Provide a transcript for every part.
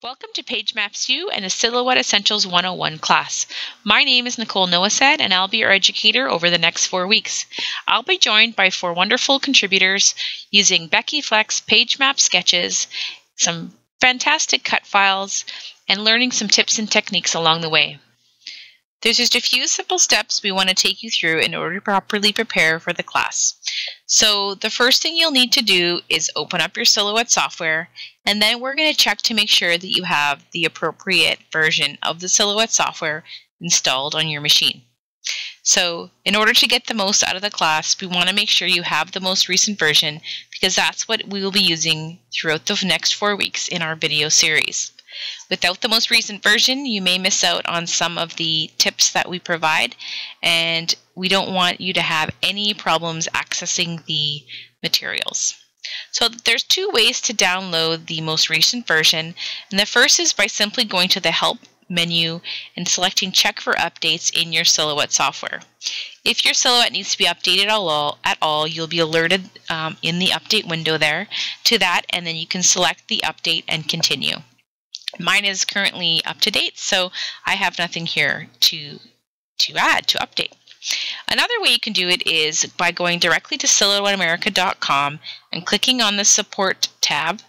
Welcome to Page Maps U and a Silhouette Essentials 101 class. My name is Nicole Nowosad and I'll be your educator over the next 4 weeks. I'll be joined by 4 wonderful contributors using Becky Flex page map sketches, some fantastic cut files, and learning some tips and techniques along the way. There's just a few simple steps we want to take you through in order to properly prepare for the class. So the first thing you'll need to do is open up your Silhouette software, and then we're going to check to make sure that you have the appropriate version of the Silhouette software installed on your machine. So in order to get the most out of the class, we want to make sure you have the most recent version because that's what we will be using throughout the next 4 weeks in our video series. Without the most recent version, you may miss out on some of the tips that we provide, and we don't want you to have any problems accessing the materials. So there's 2 ways to download the most recent version, and the first is by simply going to the Help menu and selecting Check for Updates in your Silhouette software. If your Silhouette needs to be updated at all, you'll be alerted in the update window there to that, and then you can select the update and continue. Mine is currently up to date, so I have nothing here to update. Another way you can do it is by going directly to silhouetteamerica.com and clicking on the Support tab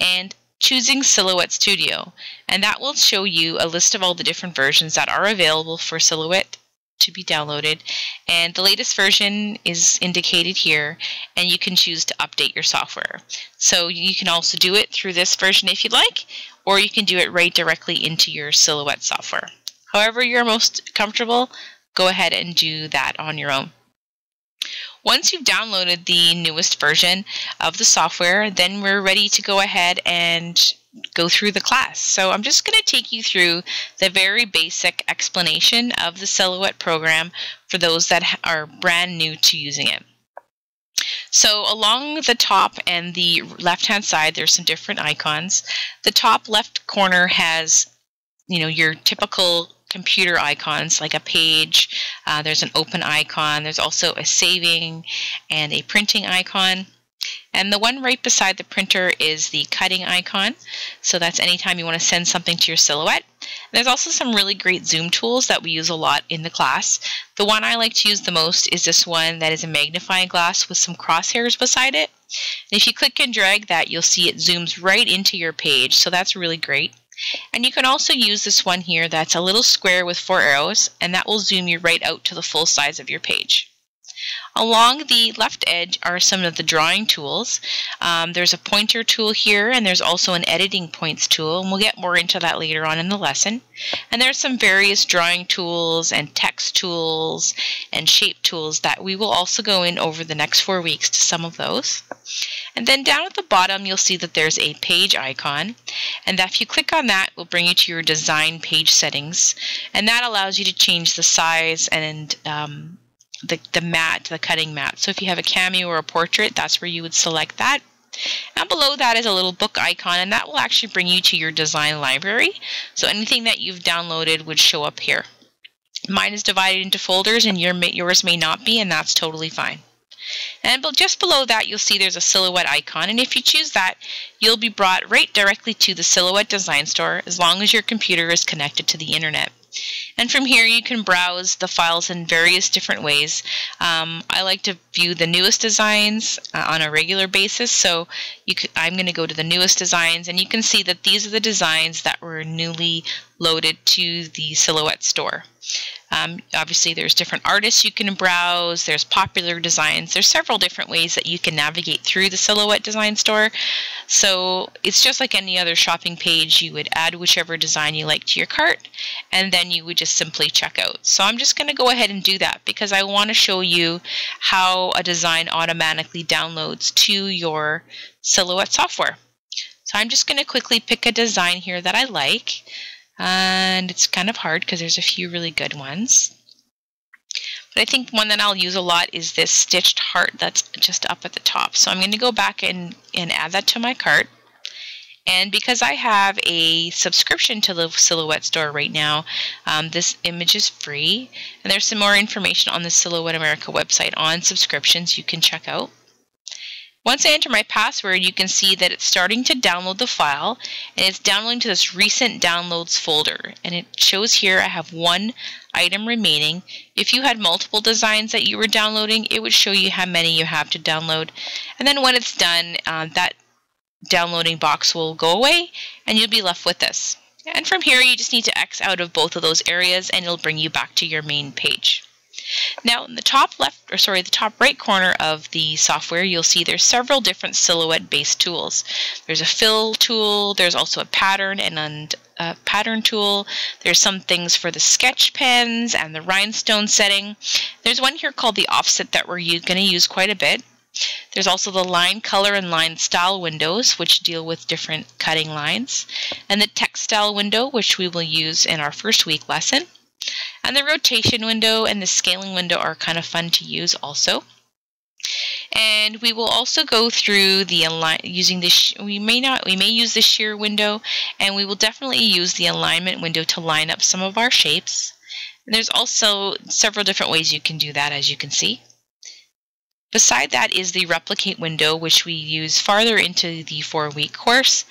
and choosing Silhouette Studio. And that will show you a list of all the different versions that are available for Silhouette to be downloaded. And the latest version is indicated here, and you can choose to update your software. So you can also do it through this version if you'd like, or you can do it right directly into your Silhouette software. However you're most comfortable, go ahead and do that on your own. Once you've downloaded the newest version of the software, then we're ready to go ahead and go through the class. So I'm just going to take you through the very basic explanation of the Silhouette program for those that are brand new to using it. So along the top and the left-hand side, there's some different icons. The top left corner has, your typical computer icons like a page. There's an open icon. There's also a saving and a printing icon. And the one right beside the printer is the cutting icon. So that's anytime you want to send something to your Silhouette. And there's also some really great zoom tools that we use a lot in the class. The one I like to use the most is this one that is a magnifying glass with some crosshairs beside it. And if you click and drag that, you'll see it zooms right into your page. So that's really great. And you can also use this one here that's a little square with 4 arrows, and that will zoom you right out to the full size of your page. Along the left edge are some of the drawing tools. There's a pointer tool here, and there's also an editing points tool, and we'll get more into that later on in the lesson. And there's some various drawing tools and text tools and shape tools that we will also go in over the next 4 weeks to some of those. And then down at the bottom, you'll see that there's a page icon, and that if you click on that, it will bring you to your design page settings, and that allows you to change the size and the cutting mat. So if you have a cameo or a portrait, that's where you would select that. And below that is a little book icon, and that will actually bring you to your design library. So anything that you've downloaded would show up here. Mine is divided into folders, and yours may not be, and that's totally fine. And just below that, you'll see there's a Silhouette icon, and if you choose that, you'll be brought right directly to the Silhouette Design Store as long as your computer is connected to the internet. And from here, you can browse the files in various different ways. I like to view the newest designs on a regular basis, so I'm going to go to the newest designs, and you can see that these are the designs that were newly loaded to the Silhouette store. Obviously, there's different artists you can browse, there's popular designs, there's several different ways that you can navigate through the Silhouette Design Store. So it's just like any other shopping page. You would add whichever design you like to your cart, and then you would just simply check out. So I'm just going to go ahead and do that because I want to show you how a design automatically downloads to your Silhouette software. So I'm just going to quickly pick a design here that I like. And it's kind of hard because there's a few really good ones. But I think one that I'll use a lot is this stitched heart that's just up at the top. So I'm going to go back and add that to my cart. And because I have a subscription to the Silhouette store right now, this image is free. And there's some more information on the Silhouette America website on subscriptions you can check out. Once I enter my password, you can see that it's starting to download the file, and it's downloading to this recent downloads folder. And it shows here I have one item remaining. If you had multiple designs that you were downloading, it would show you how many you have to download. And then when it's done, that downloading box will go away, and you'll be left with this. And from here, you just need to X out of both of those areas, and it'll bring you back to your main page. Now, in the top the top right corner of the software, you'll see there's several different silhouette-based tools. There's a fill tool, there's also a pattern and a pattern tool. There's some things for the sketch pens and the rhinestone setting. There's one here called the offset that we're going to use quite a bit. There's also the line color and line style windows, which deal with different cutting lines, and the text style window, which we will use in our first week lesson. And the rotation window and the scaling window are kind of fun to use also. And we will also go through the using this. We may use the shear window, and we will definitely use the alignment window to line up some of our shapes. And there's also several different ways you can do that, as you can see. Beside that is the replicate window, which we use farther into the 4-week course.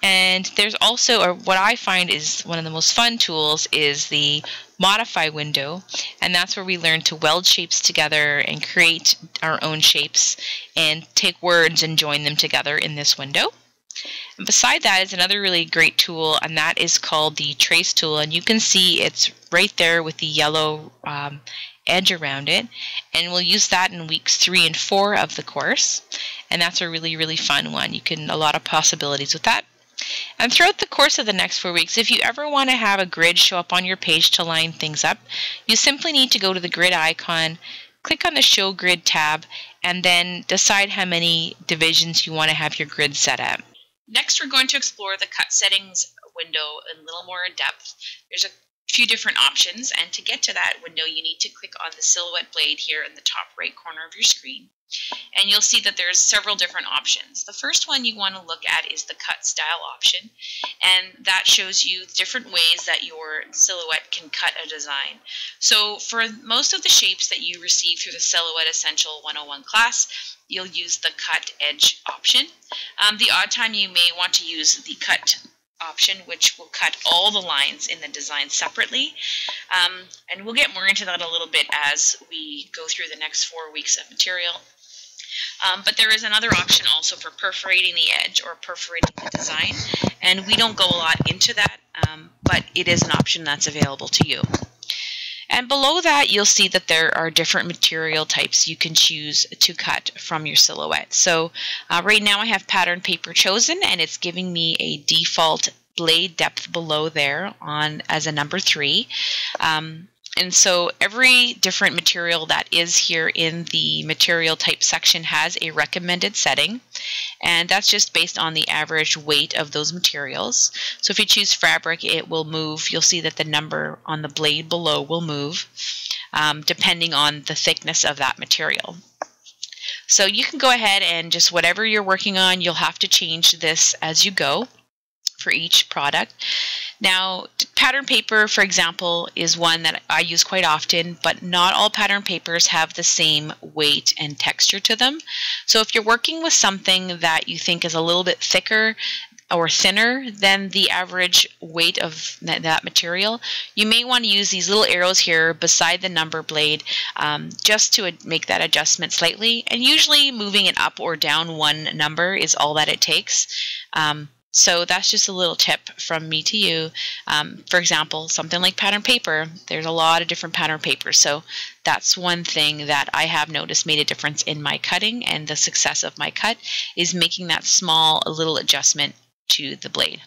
And there's also, or what I find is one of the most fun tools, is the modify window. And that's where we learn to weld shapes together and create our own shapes and take words and join them together in this window. And beside that is another really great tool, and that is called the trace tool. And you can see it's right there with the yellow edge around it, and we'll use that in weeks 3 and 4 of the course, and that's a really fun one. A lot of possibilities with that. And throughout the course of the next 4 weeks, if you ever want to have a grid show up on your page to line things up, you simply need to go to the grid icon, click on the show grid tab, and then decide how many divisions you want to have your grid set at. Next, we're going to explore the cut settings window in a little more depth. There's a few different options, and to get to that window you need to click on the silhouette blade here in the top right corner of your screen, and you'll see that there's several different options. The first one you want to look at is the cut style option, and that shows you different ways that your silhouette can cut a design. So for most of the shapes that you receive through the Silhouette Essential 101 class, you'll use the cut edge option. The odd time you may want to use the cut option, which will cut all the lines in the design separately. And we'll get more into that a little bit as we go through the next 4 weeks of material. But there is another option also for perforating the edge or perforating the design, and we don't go a lot into that, but it is an option that's available to you. And below that, you'll see that there are different material types you can choose to cut from your silhouette. So right now I have pattern paper chosen, and it's giving me a default blade depth below there as a number 3. And so every different material that is here in the material type section has a recommended setting, and that's just based on the average weight of those materials. So if you choose fabric, it will move. You'll see that the number on the blade below will move depending on the thickness of that material. So you can go ahead and just whatever you're working on, you'll have to change this as you go for each product. Now, pattern paper, for example, is one that I use quite often, but not all pattern papers have the same weight and texture to them. So if you're working with something that you think is a little bit thicker or thinner than the average weight of that material, you may want to use these little arrows here beside the number blade just to make that adjustment slightly. And usually moving it up or down one number is all that it takes. So that's just a little tip from me to you. For example, something like pattern paper, there's a lot of different pattern papers. So that's one thing that I have noticed made a difference in my cutting and the success of my cut, is making that small little adjustment to the blade.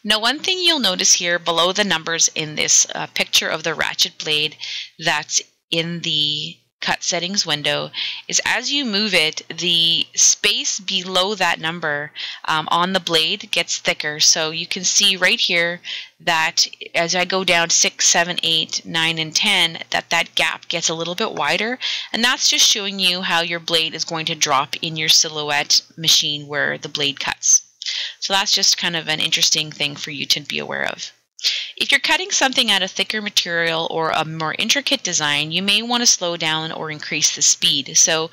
Now, one thing you'll notice here below the numbers in this picture of the ratchet blade that's in the cut settings window is as you move it, the space below that number on the blade gets thicker. So you can see right here that as I go down 6, 7, 8, 9, and 10, that gap gets a little bit wider, and that's just showing you how your blade is going to drop in your silhouette machine where the blade cuts. So that's just kind of an interesting thing for you to be aware of. If you're cutting something out of thicker material or a more intricate design, you may want to slow down or increase the speed. So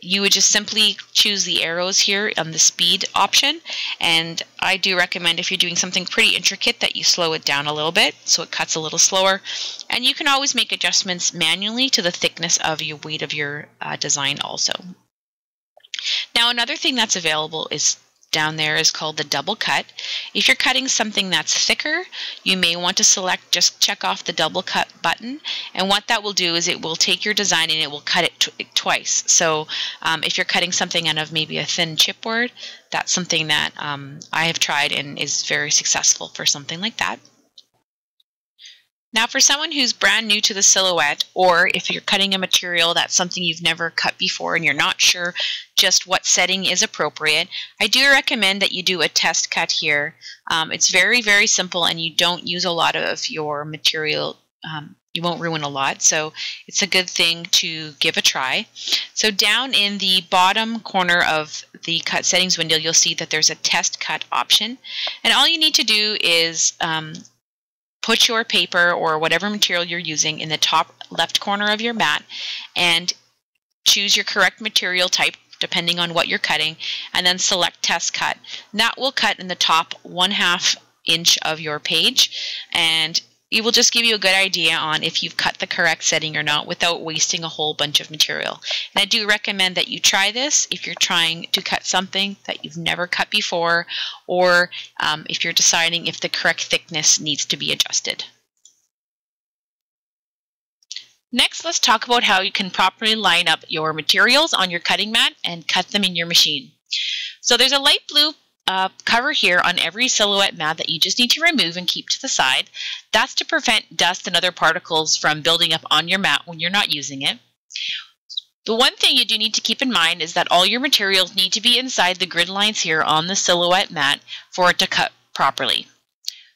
you would just simply choose the arrows here on the speed option, and I do recommend if you're doing something pretty intricate that you slow it down a little bit so it cuts a little slower. And you can always make adjustments manually to the thickness of your weight of your design also. Now another thing that's available is down there is called the double cut. If you're cutting something that's thicker, you may want to just check off the double cut button, and what that will do is it will take your design and it will cut it twice. So if you're cutting something out of maybe a thin chipboard, that's something that I have tried and is very successful for something like that. Now for someone who's brand new to the silhouette, or if you're cutting a material that's something you've never cut before and you're not sure just what setting is appropriate, I do recommend that you do a test cut here. It's very, very simple and you don't use a lot of your material. You won't ruin a lot, so it's a good thing to give a try. So down in the bottom corner of the cut settings window, you'll see that there's a test cut option, and all you need to do is put your paper or whatever material you're using in the top left corner of your mat and choose your correct material type depending on what you're cutting, and then select test cut. And that will cut in the top 1/2 inch of your page, and it will just give you a good idea on if you've cut the correct setting or not without wasting a whole bunch of material. And I do recommend that you try this if you're trying to cut something that you've never cut before, or if you're deciding if the correct thickness needs to be adjusted. Next, let's talk about how you can properly line up your materials on your cutting mat and cut them in your machine. So there's a light blue cover here on every silhouette mat that you just need to remove and keep to the side. That's to prevent dust and other particles from building up on your mat when you're not using it. The one thing you do need to keep in mind is that all your materials need to be inside the grid lines here on the silhouette mat for it to cut properly.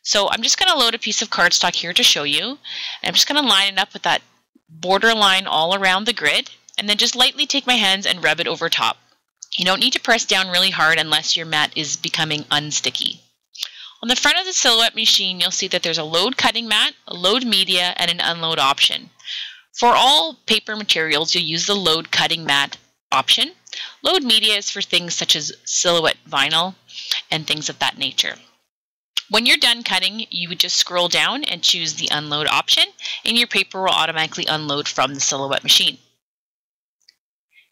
So I'm just going to load a piece of cardstock here to show you. And I'm just going to line it up with that border line all around the grid, and then just lightly take my hands and rub it over top. You don't need to press down really hard unless your mat is becoming unsticky. On the front of the silhouette machine, you'll see that there's a load cutting mat, a load media, and an unload option. For all paper materials, you'll use the load cutting mat option. Load media is for things such as silhouette vinyl and things of that nature. When you're done cutting, you would just scroll down and choose the unload option, and your paper will automatically unload from the silhouette machine.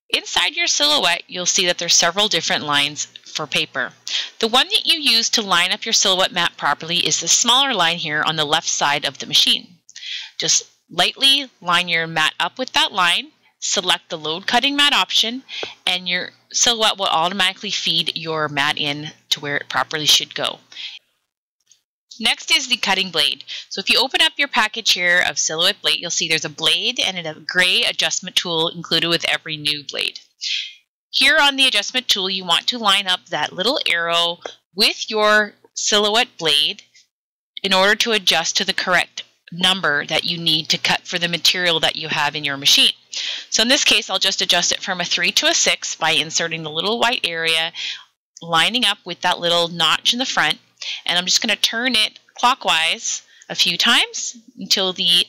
Inside your silhouette, you'll see that there's several different lines for paper. The one that you use to line up your silhouette mat properly is the smaller line here on the left side of the machine. Just lightly line your mat up with that line, select the load cutting mat option, and your silhouette will automatically feed your mat in to where it properly should go. Next is the cutting blade. So if you open up your package here of silhouette blade, you'll see there's a blade and a gray adjustment tool included with every new blade. Here on the adjustment tool, you want to line up that little arrow with your silhouette blade in order to adjust to the correct number that you need to cut for the material that you have in your machine. So in this case, I'll just adjust it from a 3 to a 6 by inserting the little white area, lining up with that little notch in the front. And I'm just going to turn it clockwise a few times until the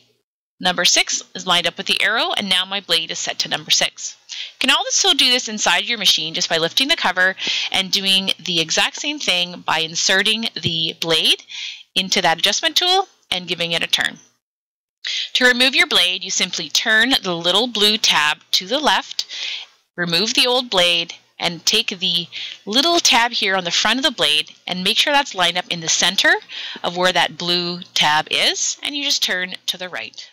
number 6 is lined up with the arrow, and now my blade is set to number 6. You can also do this inside your machine just by lifting the cover and doing the exact same thing by inserting the blade into that adjustment tool and giving it a turn. To remove your blade, you simply turn the little blue tab to the left, remove the old blade, and take the little tab here on the front of the blade and make sure that's lined up in the center of where that blue tab is, and you just turn to the right.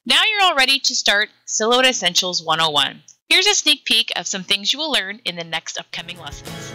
Now you're all ready to start Silhouette Essentials 101. Here's a sneak peek of some things you will learn in the next upcoming lessons.